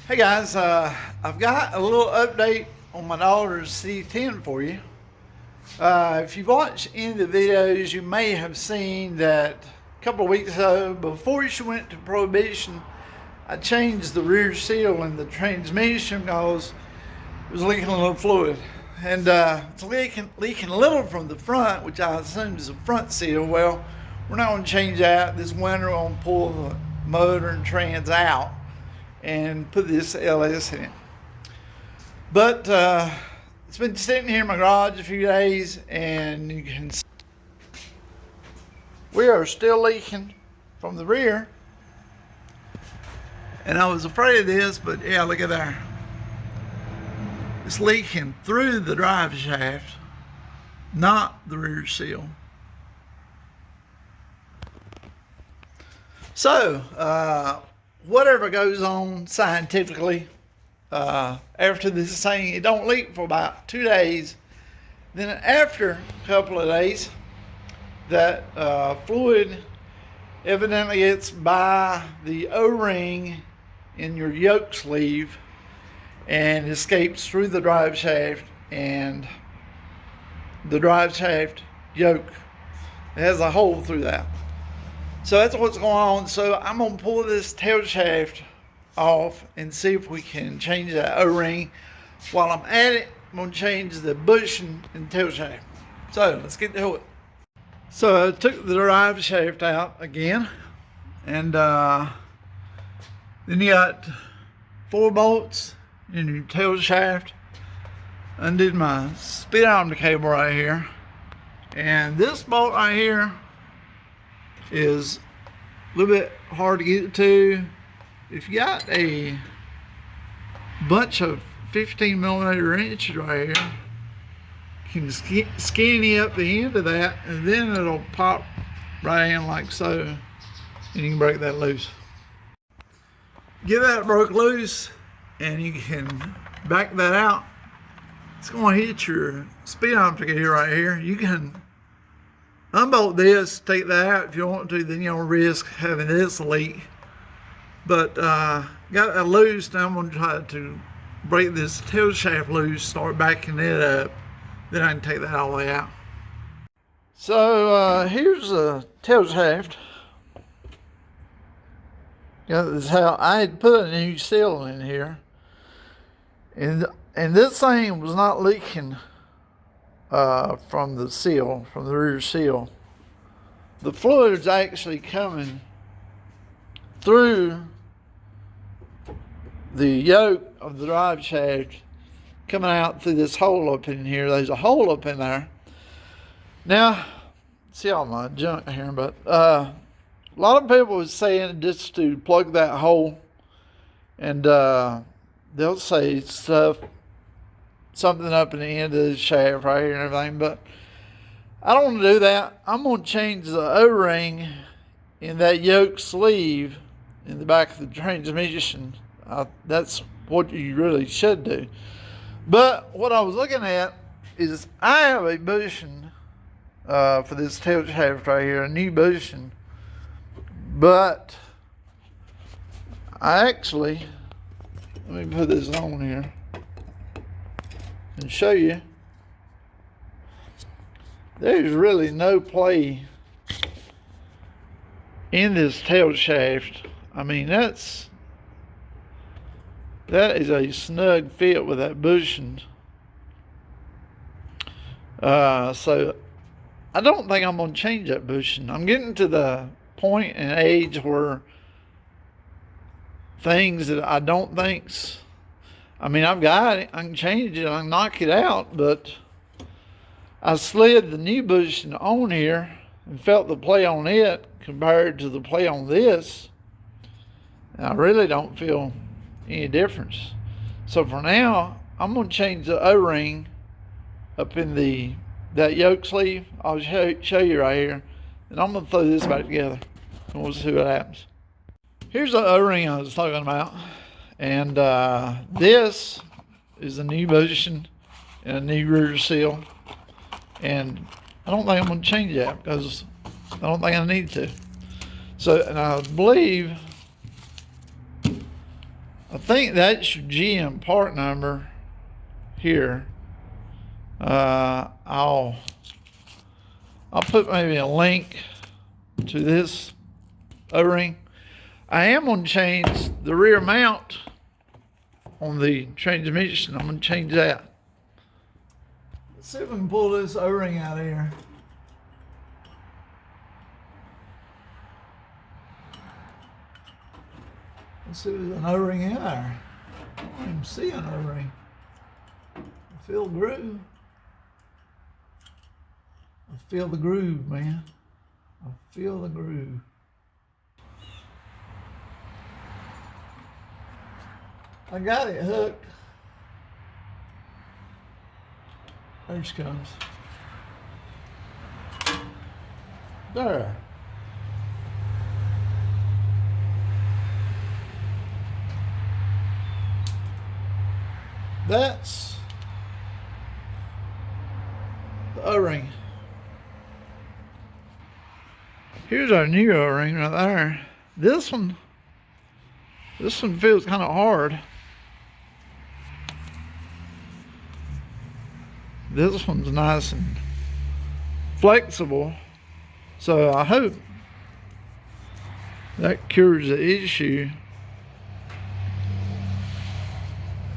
Hey guys, I've got a little update on my daughter's C10 for you. If you've watched any of the videos, you may have seen that a couple of weeks ago, before she went to prohibition, I changed the rear seal in the transmission because it was leaking a little fluid. And it's leaking a little from the front, which I assume is the front seal. Well, we're not going to change that. This winter, we're going to pull the motor and trans out and put this LS in it. But it's been sitting here in my garage a few days, and you can see we are still leaking from the rear. And I was afraid of this, but yeah, look at there. It's leaking through the drive shaft, not the rear seal. So, whatever goes on scientifically, after this thing, it don't leak for about 2 days. Then after a couple of days, that fluid evidently gets by the O-ring in your yoke sleeve and escapes through the drive shaft, and the drive shaft yoke has a hole through that. So that's what's going on. So I'm going to pull this tail shaft off and see if we can change that O-ring. While I'm at it, I'm going to change the bushing and tail shaft. So let's get to it. So I took the drive shaft out again, and then you got 4 bolts in your tail shaft. Undid my speedometer cable right here, and this bolt right here is a little bit hard to get to. If you got a bunch of 15mm wrenches right here, you can skinny up the end of that, and then it'll pop right in like so, and you can break that loose. Get that broke loose, and you can back that out. It's going to hit your speedometer here right here. You can unbolt this, take that out if you want to, then you don't risk having this leak. But got that loose. Now I'm going to try to break this tail shaft loose, start backing it up, then I can take that all the way out. So here's the tail shaft. This is how I had put a new seal in here, and this thing was not leaking from the seal, from the rear seal. The fluid's actually coming through the yoke of the drive shaft, coming out through this hole up in here. There's a hole up in there. Now, see all my junk here, but a lot of people was saying just to plug that hole, and they'll say something up in the end of the shaft right here and everything, but I don't want to do that. I'm going to change the O-ring in that yoke sleeve in the back of the transmission. That's what you really should do. But what I was looking at is I have a bushing for this tail shaft right here, a new bushing, but I actually, let me put this on here and show you. There's really no play in this tail shaft. I mean, that is a snug fit with that bushing. So I don't think I'm going to change that bushing. I'm getting to the point and age where things that I don't think's, I mean, I've got it, I can change it, I can knock it out, but I slid the new bushing on here and felt the play on it compared to the play on this. And I really don't feel any difference. So for now, I'm going to change the O-ring up in that yoke sleeve. I'll show you right here, and I'm going to throw this back together, and we'll see what happens. Here's the O-ring I was talking about, and this is a new bushing and a new rear seal, and I don't think I'm going to change that because I don't think I need to. So, and I believe I think that's your GM part number here. I'll put maybe a link to this O-ring. I am going to change the rear mount on the transmission. I'm going to change that. Let's see if we can pull this O-ring out of here. Let's see if there's an O-ring in there. I don't even see an O-ring. I feel the groove. I feel the groove, man. I feel the groove. I got it hooked. There she comes. There. That's the O-ring. Here's our new O-ring right there. This one feels kind of hard. This one's nice and flexible. So I hope that cures the issue.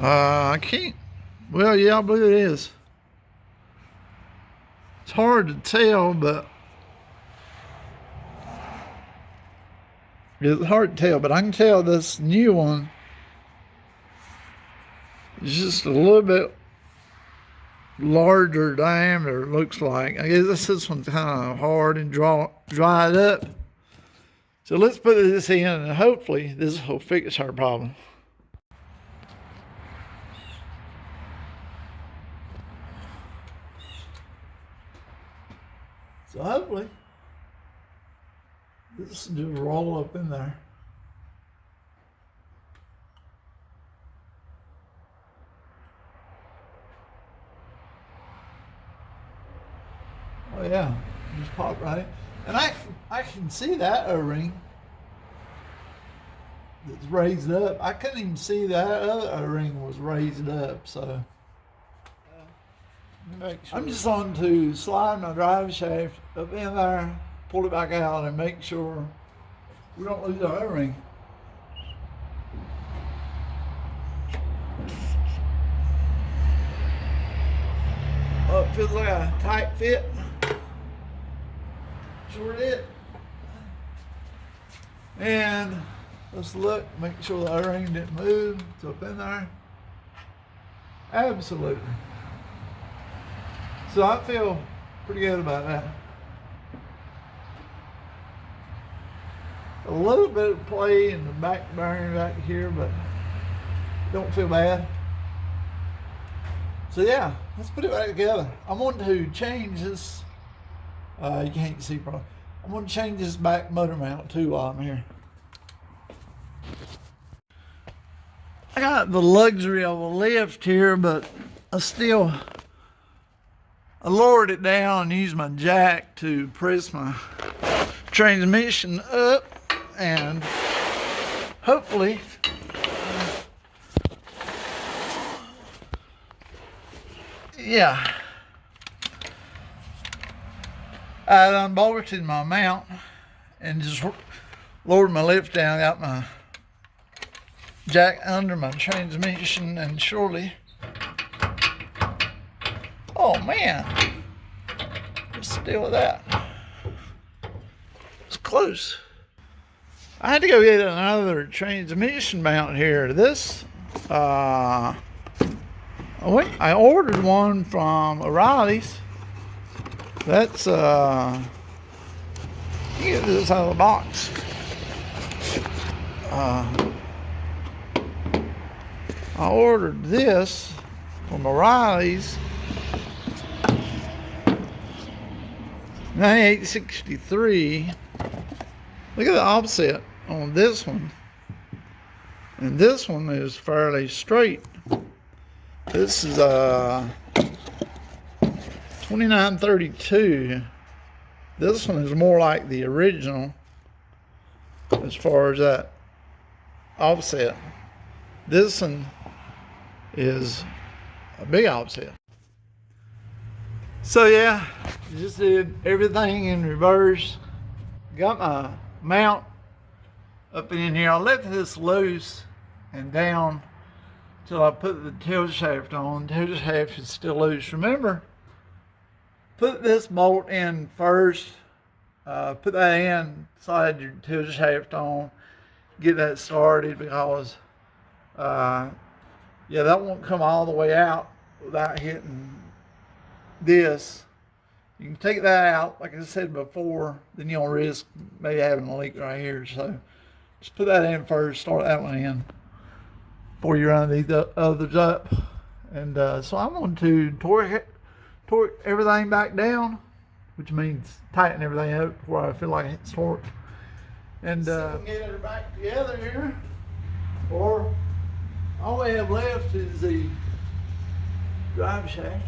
I can't. Well, yeah, I believe it is. It's hard to tell, but it's hard to tell. But I can tell this new one is just a little bit larger diameter. Looks like. I guess this one's kind of hard and dried up. So let's put this in, and hopefully this will fix our problem. So hopefully this will just roll up in there. Oh yeah, just pop right in. And I can see that O-ring that's raised up. I couldn't even see that other O-ring was raised up, so. Sure. I'm just on to slide my drive shaft up in there, pull it back out, and make sure we don't lose our O-ring. Oh, it feels like a tight fit. Sure did. And let's look, make sure the O-ring didn't move. It's up in there. Absolutely. So I feel pretty good about that. A little bit of play in the back bearing back here, but don't feel bad. So yeah, let's put it back together. I'm going to change this. You can't see probably. I'm going to change this back motor mount too while I'm here. I got the luxury of a lift here, but I lowered it down and used my jack to press my transmission up, and hopefully yeah, I unbolted my mount and just lowered my lift down, got my jack under my transmission, and surely, oh man, let's deal with that. It's close. I had to go get another transmission mount here. This, I ordered one from O'Reilly's. That's, you get this out of the box. I ordered this from O'Reilly's. 9863. Look at the offset on this one. And this one is fairly straight. This is 2932. This one is more like the original as far as that offset. This one is a big offset. So yeah, just did everything in reverse. Got my mount up in here. I left this loose and down till I put the tilt shaft on. The tilt shaft is still loose. Remember, put this bolt in first. Put that in, slide your tilt shaft on, get that started, because yeah, that won't come all the way out without hitting this. You can take that out, like I said before, then you don't risk maybe having a leak right here. So just put that in first, start that one in before you run these others up. And so I'm going to torque everything back down, which means tighten everything up where I feel like it's torqued. And so get it back together here. Or all we have left is the drive shaft.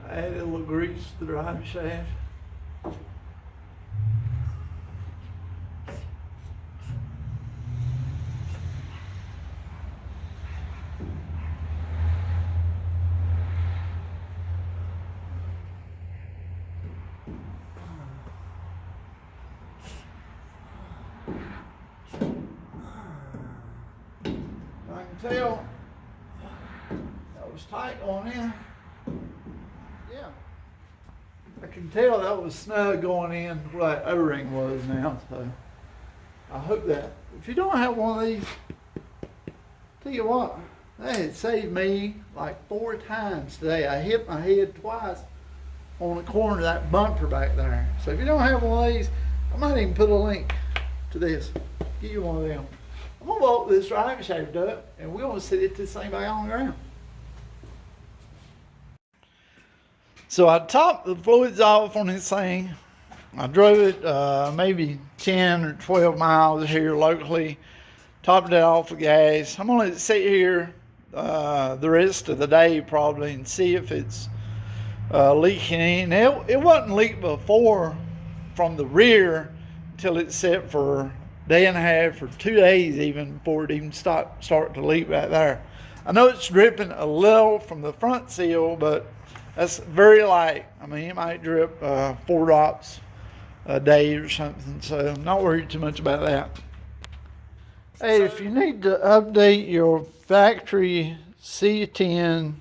I added a little grease to the drive shaft. I can tell that was tight on in. Yeah, I can tell that was snug going in where that O-ring was now. So I hope that if you don't have one of these, tell you what, that had saved me like 4 times today. I hit my head twice on the corner of that bumper back there. So if you don't have one of these, I might even put a link to this. Get you one of them. I'm gonna bolt this drive shaft up and we're gonna set it to the same way on the ground. So I topped the fluids off on this thing. I drove it maybe 10 or 12 miles here locally. Topped it off with gas. I'm gonna let it sit here the rest of the day probably and see if it's leaking in. It wasn't leaked before from the rear until it set for a day and a half or 2 days even before it even start to leak back there. I know it's dripping a little from the front seal, but that's very light. I mean, it might drip 4 drops a day or something, so I'm not worried too much about that. Hey, if you need to update your factory C10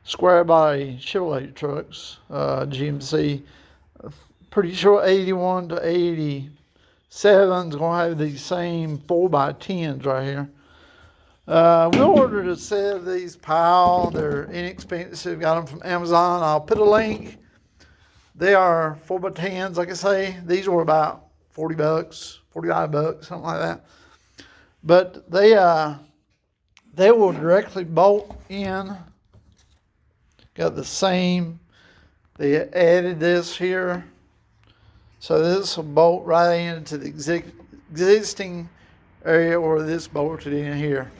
square body Chevrolet trucks, GMC, pretty sure 81 to 87 is going to have these same 4x10s right here. We ordered a set of these Powell. They're inexpensive. Got them from Amazon. I'll put a link. They are 4x10s, like I say. These were about 40 bucks, 45 bucks, something like that. But they will directly bolt in. Got the same. They added this here. So this will bolt right into the existing area where this bolted in here.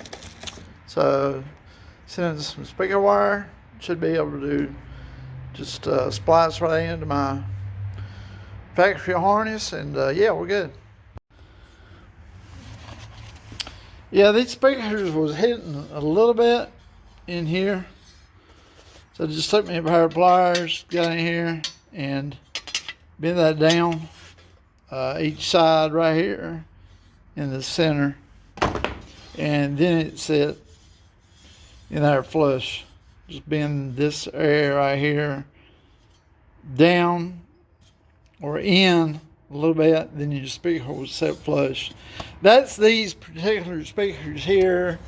So sending some speaker wire, should be able to just splice right into my factory harness, and yeah, we're good. Yeah, these speakers was hitting a little bit in here, so just took me a pair of pliers, got in here and bend that down each side right here in the center, and then it set in there flush. Just bend this area right here down or in a little bit, then your speaker will set flush. That's these particular speakers here.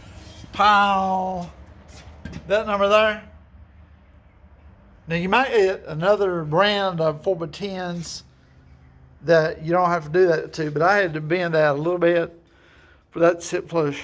Powell, that number there. Now you might get another brand of 4x10s that you don't have to do that to, but I had to bend that a little bit for that to sit flush.